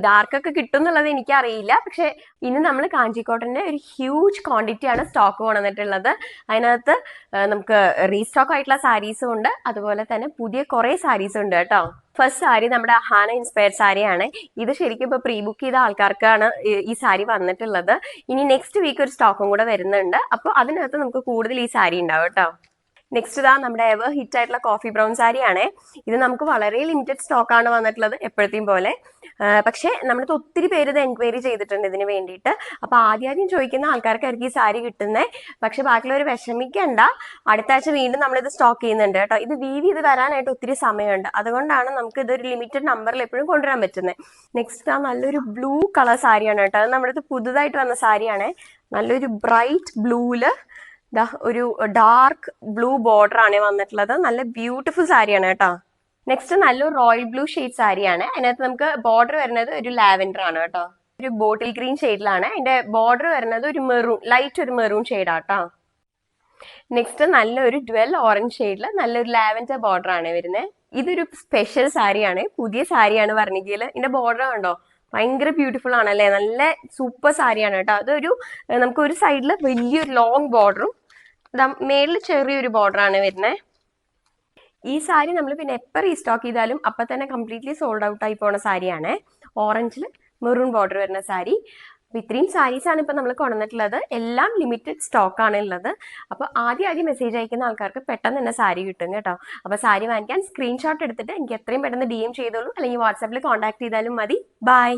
ഇതാർക്കൊക്കെ കിട്ടും എന്നുള്ളത് എനിക്കറിയില്ല. പക്ഷെ ഇനി നമ്മൾ കാഞ്ചിക്കോട്ടന്റെ ഒരു ഹ്യൂജ് ക്വാണ്ടിറ്റിയാണ് സ്റ്റോക്ക് കൊണ്ടുവന്നിട്ടുള്ളത്. അതിനകത്ത് നമുക്ക് റീസ്റ്റോക്ക് ആയിട്ടുള്ള സാരീസും ഉണ്ട്, അതുപോലെ തന്നെ പുതിയ കുറെ സാരീസും ഉണ്ട് കേട്ടോ. ഫസ്റ്റ് സാരി നമ്മുടെ അഹാന ഇൻസ്പയർഡ് സാരിയാണ്. ഇത് ശരിക്കും ഇപ്പൊ പ്രീ ബുക്ക് ചെയ്ത ആൾക്കാർക്കാണ് ഈ സാരി വന്നിട്ടുള്ളത്. ഇനി നെക്സ്റ്റ് വീക്ക് ഒരു സ്റ്റോക്കും കൂടെ വരുന്നുണ്ട്. അപ്പോൾ അതിനകത്ത് നമുക്ക് കൂടുതൽ ഈ സാരി ഉണ്ടാവും കേട്ടോ. നെക്സ്റ്റ് ഇതാ നമ്മുടെ എവർ ഹിറ്റ് ആയിട്ടുള്ള കോഫി ബ്രൗൺ സാരിയാണ്. ഇത് നമുക്ക് വളരെ ലിമിറ്റഡ് സ്റ്റോക്കാണ് വന്നിട്ടുള്ളത് എപ്പോഴത്തെയും പോലെ. പക്ഷെ നമ്മളിത് ഒത്തിരി പേര് ഇത് എൻക്വയറി ചെയ്തിട്ടുണ്ട് ഇതിന് വേണ്ടിയിട്ട്. അപ്പൊ ആദ്യം ചോദിക്കുന്ന ആൾക്കാർക്കായിരിക്കും ഈ സാരി കിട്ടുന്നത്. പക്ഷെ ബാക്കിയുള്ളവർ വിഷമിക്കണ്ട, അടുത്ത ആഴ്ച വീണ്ടും നമ്മളിത് സ്റ്റോക്ക് ചെയ്യുന്നുണ്ട് കേട്ടോ. ഇത് വീവ് ചെയ്ത് വരാനായിട്ട് ഒത്തിരി സമയമുണ്ട്, അതുകൊണ്ടാണ് നമുക്ക് ഇതൊരു ലിമിറ്റഡ് നമ്പറിൽ എപ്പോഴും കൊണ്ടുവരാൻ പറ്റുന്നത്. നെക്സ്റ്റ് ആ നല്ലൊരു ബ്ലൂ കളർ സാരിയാണ് കേട്ടോ. അത് നമ്മുടെ പുതുതായിട്ട് വന്ന സാരിയാണ്. നല്ലൊരു ബ്രൈറ്റ് ബ്ലൂല് ഒരു ഡാർക്ക് ബ്ലൂ ബോർഡർ ആണ് വന്നിട്ടുള്ളത്. നല്ല ബ്യൂട്ടിഫുൾ സാരിയാണ് കേട്ടോ. നെക്സ്റ്റ് നല്ലൊരു റോയൽ ബ്ലൂ ഷെയ്ഡ് സാരിയാണ്. അതിനകത്ത് നമുക്ക് ബോർഡർ വരുന്നത് ഒരു ലാവൻഡർ ആണ് കേട്ടോ. ഒരു ബോട്ടിൽ ഗ്രീൻ ഷെയ്ഡിലാണ് അതിന്റെ ബോർഡർ വരുന്നത്. ഒരു മെറൂൺ, ലൈറ്റ് ഒരു മെറൂൺ ഷെയ്ഡാട്ടോ. നെക്സ്റ്റ് നല്ലൊരു ഡ്വെൽ ഓറഞ്ച് ഷെയ്ഡിൽ നല്ലൊരു ലാവൻഡർ ബോർഡർ ആണ് വരുന്നത്. ഇതൊരു സ്പെഷ്യൽ സാരിയാണ്, പുതിയ സാരിയാണ് വർണ്ണികയിൽ. ഇതിന്റെ ബോർഡർ കണ്ടോ, ഭയങ്കര ബ്യൂട്ടിഫുൾ ആണല്ലേ, നല്ല സൂപ്പർ സാരിയാണ് കേട്ടോ. അതൊരു നമുക്ക് ഒരു സൈഡിൽ വലിയൊരു ലോങ് ബോർഡറും മേളിൽ ചെറിയൊരു ബോർഡർ ആണ് വരുന്നത്. ഈ സാരി നമ്മൾ പിന്നെ എപ്പോൾ റീസ്റ്റോക്ക് ചെയ്താലും അപ്പം തന്നെ കംപ്ലീറ്റ്ലി സോൾഡ് ഔട്ട് ആയി പോണ സാരിയാണ്. ഓറഞ്ചിൽ മെറൂൺ ബോർഡർ വരുന്ന സാരി. അപ്പോൾ ഇത്രയും സാരീസാണ് ഇപ്പം നമ്മൾ കൊണ്ടുവന്നിട്ടുള്ളത്. എല്ലാം ലിമിറ്റഡ് സ്റ്റോക്ക് ആണ് ഉള്ളത്. അപ്പോൾ ആദ്യം മെസ്സേജ് അയക്കുന്ന ആൾക്കാർക്ക് പെട്ടെന്ന് തന്നെ സാരി കിട്ടും കേട്ടോ. അപ്പോൾ സാരി വാങ്ങിക്കാൻ സ്ക്രീൻഷോട്ട് എടുത്തിട്ട് എനിക്ക് എത്രയും പെട്ടെന്ന് DM ചെയ്തോളൂ, അല്ലെങ്കിൽ വാട്സാപ്പിൽ കോൺടാക്ട് ചെയ്താലും മതി. ബൈ.